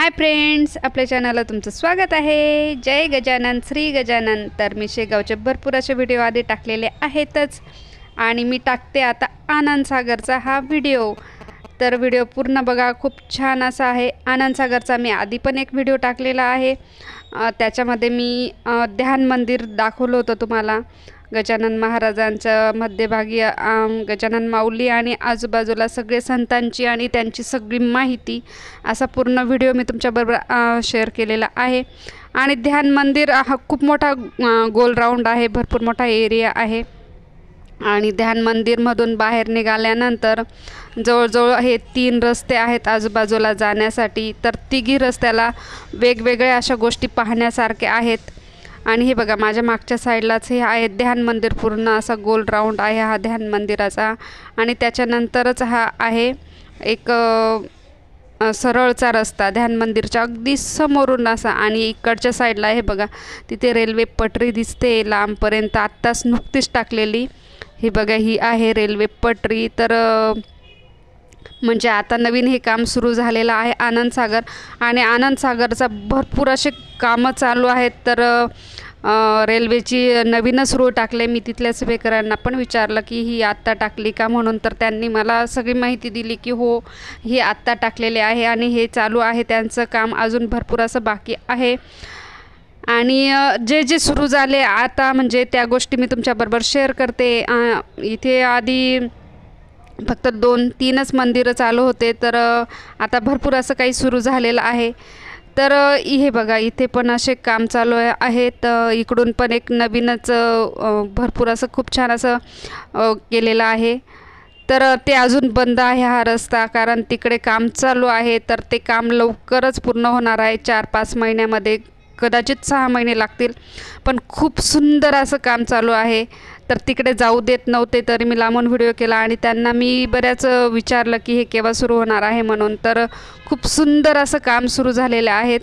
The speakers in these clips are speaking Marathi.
हाय फ्रेंड्स, आपल्या चॅनलला तुमचं स्वागत आहे। जय गजानन, श्री गजानन। तर मी शेगावचे भरपूर असे व्हिडिओ आधी टाकलेले आहेतच आणि मी टाकते आता आनंदसागरचा हा व्हिडिओ। तर व्हिडिओ पूर्ण बघा, खूप छान असा आहे। आनंदसागरचा मी आधी पण एक व्हिडिओ टाकलेला आहे, त्याच्यामध्ये मी ध्यान मंदिर दाखवलं होतं तुम्हाला। गजानन महाराजांच्या मध्यभागी गजानन माऊली आणि आजूबाजूला सगळे संतांची आणि त्यांची सगळी माहिती असा पूर्ण व्हिडिओ मी तुमच्याबरोबर शेअर केलेला आहे। आणि ध्यान मंदिर हा खूप मोठा गोल राऊंड आहे, भरपूर मोठा एरिया आहे। आणि ध्यान मंदिरमधून बाहेर निघाल्यानंतर जवळजवळ हे 3 रस्ते आहेत आजूबाजूला जाण्यासाठी। तर तिघी रस्त्याला वेगवेगळ्या अशा गोष्टी पाहण्यासारख्या आहेत। आणि हे बघा, माझ्या मागच्या साईडलाच हे आहे ध्यान मंदिर, पूर्ण असा गोल राऊंड आहे हा ध्यान मंदिराचा। आणि त्याच्यानंतरच हा आहे एक सरळचा रस्ता ध्यान मंदिरच्या अगदी समोरून असा। आणि इकडच्या साईडला हे बघा, तिथे रेल्वे पटरी दिसते लांबपर्यंत, आत्ताच नुकतीच टाकलेली। हे बघा, ही आहे रेल्वे पटरी। तर म्हणजे आता नवीन हे काम सुरू झालेलं आहे आनंदसागर। आणि आनंदसागरचा भरपूर असे कामं चालू आहेत। तर रेल्वेची नवीनच रूळ टाकले। मी तिथल्या सेवेकरांना पण विचारलं की ही आत्ता टाकली का म्हणून, तर त्यांनी मला सगळी माहिती दिली की हो, ही आत्ता टाकलेले आहे आणि हे चालू आहे त्यांचं काम, अजून भरपूर असं बाकी आहे। आणि जे जे सुरू झाले आता, म्हणजे त्या गोष्टी मी तुमच्याबरोबर शेअर करते। इथे आधी फक्त 2-3च मंदिरं चालू होते, तर आता भरपूर असं काही सुरू झालेलं आहे। तर हे बघा, इथे पण असे काम चालू आहेत। इकडून पण एक नवीनच भरपूर असं खूप छान असं केलेलं आहे। तर ते अजून बंद आहे हा रस्ता, कारण तिकडे काम चालू आहे। तर ते काम लवकरच पूर्ण होणार आहे, 4-5 महिन्यामध्ये, कदाचित 6 महिने लागतील। पण खूप सुंदर असं काम चालू आहे। तर तिकडे जाऊ देत नव्हते, तरी मी लांबून व्हिडिओ केला आणि त्यांना मी बऱ्याच विचारलं की हे केव्हा सुरू होणार आहे म्हणून। तर खूप सुंदर असं काम सुरू झालेलं आहे।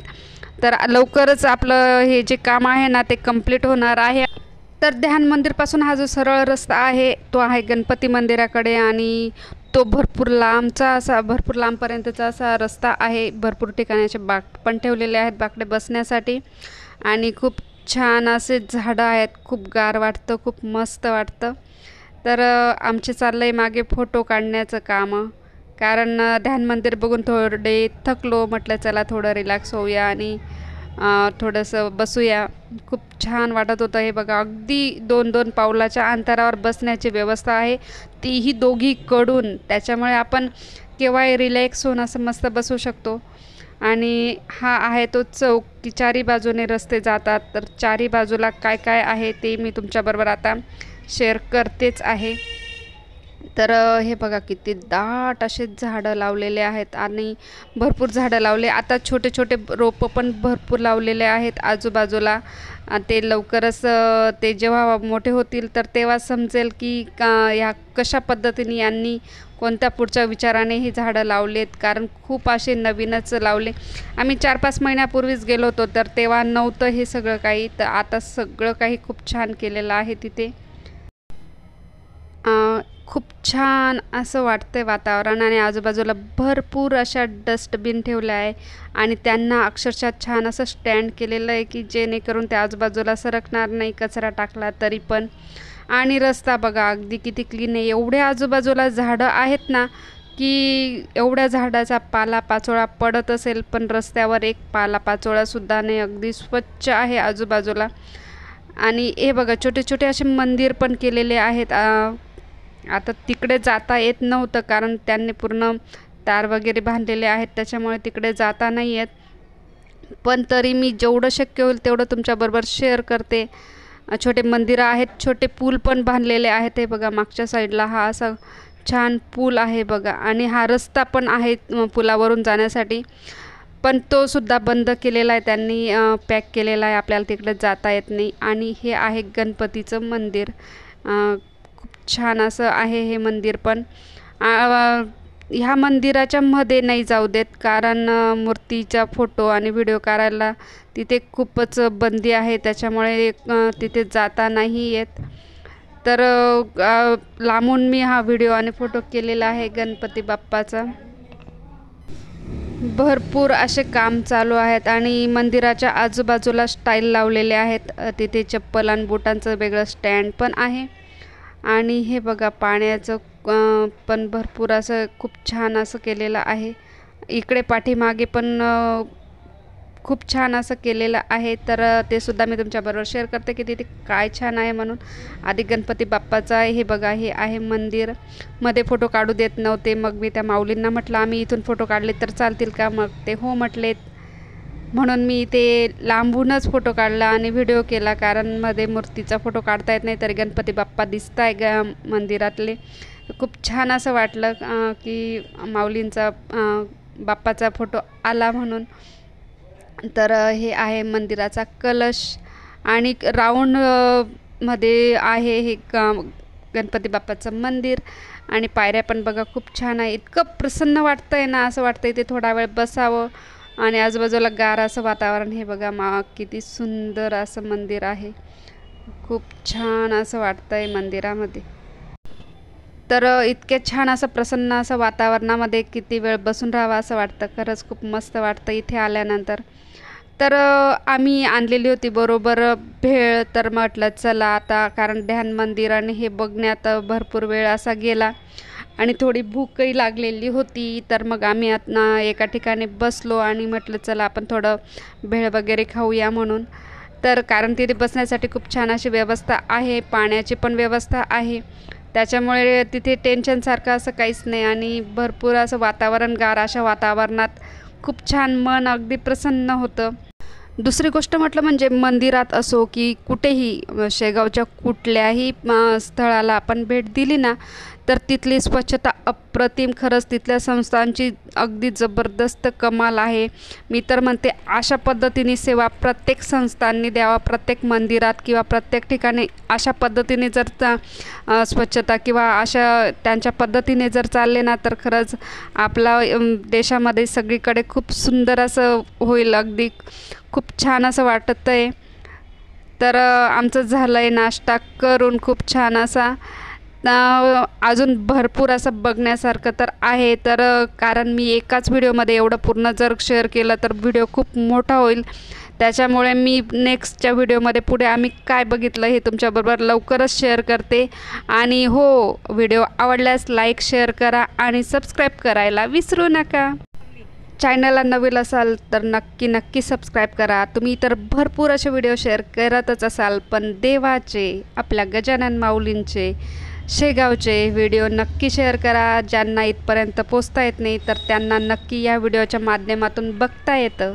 तर लवकरच आपलं हे जे काम आहे ना, ते कंप्लीट होणार आहे। तर ध्यान मंदिरपासून हा जो सरळ रस्ता आहे तो आहे गणपती मंदिराकडे, आणि तो भरपूर लांबचा असा, भरपूर लांबपर्यंतचा असा रस्ता आहे। भरपूर ठिकाणी असे बाक पण ठेवलेले आहेत बाकडे बसण्यासाठी, आणि खूप छान असे झाडं आहेत। खूप गार वाटतं, खूप मस्त वाटतं। तर आमचे चाललं आहे मागे फोटो काढण्याचं काम, कारण ध्यान मंदिर बघून थोडे थकलो, म्हटलं चला थोडं रिलॅक्स होऊया आणि थोडंसं बसूया। खूप छान वाटत होतं। हे बघा, अगदी 2-2 पावलाच्या अंतरावर बसण्याची व्यवस्था आहे, तीही दोघीकडून। त्याच्यामुळे आपण केव्हाही रिलॅक्स होऊन असं मस्त बसू शकतो। आणि हा आहे तो चौक, की चारी बाजूने रस्ते जातात। तर चारी बाजूला काय काय आहे ते मी तुमच्याबरोबर आता शेअर करतेच आहे। तर हे बघा, किती दाट असे झाडं लावलेले आहेत आणि भरपूर झाडं लावले। आता छोटे छोटे रोपं पण भरपूर लावलेले आहेत आजूबाजूला। ते लवकरच ते जेव्हा मोठे होतील तर तेव्हा समजेल की ह्या कशा पद्धतीने यांनी कोणत्या पुढच्या विचाराने ही झाडं लावलेत, कारण खूप असे नवीनच लावले। आम्ही 4-5 महिन्यापूर्वीच गेलो होतो, तर तेव्हा नव्हतं हे सगळं काही। तर आता सगळं काही खूप छान केलेलं आहे तिथे। खूप छान असं वाटतंय वातावरण, आणि आजूबाजूला भरपूर अशा डस्टबिन ठेवल्या आहे आणि त्यांना अक्षरशः छान असं स्टँड केलेलं आहे की जेणेकरून त्या आजूबाजूला सरकणार नाही कचरा टाकला तरी पण। आणि रस्ता बघा, अगदी किती क्लीन आहे। एवढ्या आजूबाजूला झाडं आहेत ना, की एवढ्या झाडाचा पालापाचोळा पडत असेल, पण रस्त्यावर एक पालापाचोळासुद्धा नाही, अगदी स्वच्छ आहे आजूबाजूला। आणि हे बघा, छोटे छोटे असे मंदिर पण केलेले आहेत। आता तिकडे जाता येत नव्हतं, कारण त्यांनी पूर्ण तार वगैरे बांधलेले आहेत, त्याच्यामुळे तिकडे जाता नाही येत। पण तरी मी जेवढं शक्य होईल तेवढं तुमच्याबरोबर शेअर करते। छोटे मंदिरं आहेत, छोटे पूल पण बांधलेले आहेत। हे बघा, मागच्या साईडला हा असा छान पूल आहे बघा, आणि हा रस्ता पण आहे पुलावरून जाण्यासाठी, पण तो सुद्धा बंद केलेला आहे त्यांनी, पॅक केलेला आहे, आपल्याला तिकडे जाता येत नाही। आणि हे आहे गणपतीचं मंदिर, खूप छान असं आहे हे मंदिर पण। ह्या मंदिराच्या मध्ये नाही जाऊ देत, कारण मूर्तीचा फोटो आणि व्हिडिओ काढायला तिथे खूपच बंदी आहे, त्याच्यामुळे तिथे जाता नाही येत। तर लांबून मी हा व्हिडिओ आणि फोटो केलेला आहे गणपती बाप्पाचा। भरपूर असे काम चालू आहेत आणि मंदिराच्या आजूबाजूला स्टाईल लावलेले आहेत. तिथे चप्पल आणि बुटांचं वेगळं स्टँड पण आहे. आणि हे बघा पाण्याचं पण भरपूर असं खूप छान असं केलेलं आहे. इकडे पाठीमागे पण खूप छान असं केलेलं आहे. तर ते सुद्धा मी तुमच्याबरोबर शेअर करते की तिथे काय छान आहे म्हणून. आधी गणपती बाप्पाचं आहे. हे बघा हे आहे मंदिर. मध्ये फोटो काढू देत नव्हते. मग मी त्या माऊलींना म्हटलं आम्ही इथून फोटो काढले तर चालतील का? मग ते हो म्हटलेत. म्हणून मी ते लांबूनच फोटो काढला आणि व्हिडिओ केला, कारण मध्ये मूर्तीचा फोटो काढता येत नाही. तरी गणपती बाप्पा दिसत आहे मंदिरातले. खूप छान असं वाटलं की माऊलींचा बाप्पाचा फोटो आला म्हणून. तर हे आहे मंदिराचा कलश आणि राऊंड मध्ये आहे हे गणपती बाप्पाचं मंदिर. आणि पायऱ्या पण बघा खूप छान आहे. इतकं प्रसन्न वाटतं आहे ना, असं वाटतं इथे थोडा वेळ बसावं आणि आजूबाजूला गार असं वातावरण. हे बघा किती सुंदर असं मंदिर आहे. खूप छान असं वाटतं आहे मंदिरामध्ये. तर इतके छान असं प्रसन्न असं वातावरणामध्ये किती वेळ बसून राहावं असं वाटतं. खरंच खूप मस्त वाटतं इथे आल्यानंतर. तर आम्ही आणलेली होती बरोबर भेळ. तर म्हटलं चला आता, कारण ध्यान मंदिर आणि हे बघण्यात भरपूर वेळ असा गेला आणि थोडी भूकही लागलेली होती. तर मग आम्ही एका ठिकाणी बसलो आणि म्हटलं चला आपण थोडं भेळ वगैरे खाऊया म्हणून. तर कारण तिथे बसण्यासाठी खूप छान अशी व्यवस्था आहे, पाण्याची पण व्यवस्था आहे. त्याच्यामुळे तिथे टेन्शनसारखं असं काहीच नाही आणि भरपूर असं वातावरण गार. अशा वातावरणात खूप छान मन अगदी प्रसन्न होतं. दुसरी गोष्ट म्हटलं म्हणजे मंदिरात असो की कुठेही शेगावच्या कुठल्याही स्थळाला आपण भेट दिली ना, तर तिथली स्वच्छता अप्रतिम. खरंच तिथल्या संस्थांची अगदी जबरदस्त कमाल आहे. मी तर म्हणते अशा पद्धतीने सेवा प्रत्येक संस्थांनी द्यावा. प्रत्येक मंदिरात किंवा प्रत्येक ठिकाणी अशा पद्धतीने जर स्वच्छता किंवा अशा त्यांच्या पद्धतीने जर चालले ना, तर खरंच आपला देशामध्ये सगळीकडे खूप सुंदर असं होईल. अगदी खूप छान असं वाटतं आहे. तर आमचं झालं आहे नाश्ता करून खूप छान असा. अजून भरपूर असं बघण्यासारखं तर आहे. तर कारण मी एकाच व्हिडिओमध्ये एवढं पूर्ण जर शेअर केलं तर व्हिडिओ खूप मोठा होईल. त्याच्यामुळे मी नेक्स्टच्या व्हिडिओमध्ये पुढे आम्ही काय बघितलं हे तुमच्याबरोबर लवकरच शेअर करते. आणि हो, व्हिडिओ आवडल्यास लाईक शेअर करा आणि सबस्क्राईब करायला विसरू नका. चॅनलला नवीन असाल तर नक्की सबस्क्राईब करा. तुम्ही तर भरपूर असे व्हिडिओ शेअर करतच असाल, पण देवाचे, आपल्या गजानन माऊलींचे, शेगावचे व्हिडिओ नक्की शेअर करा. ज्यांना इथपर्यंत पोचता येत नाही तर त्यांना नक्की या व्हिडिओच्या माध्यमातून बघता येतं.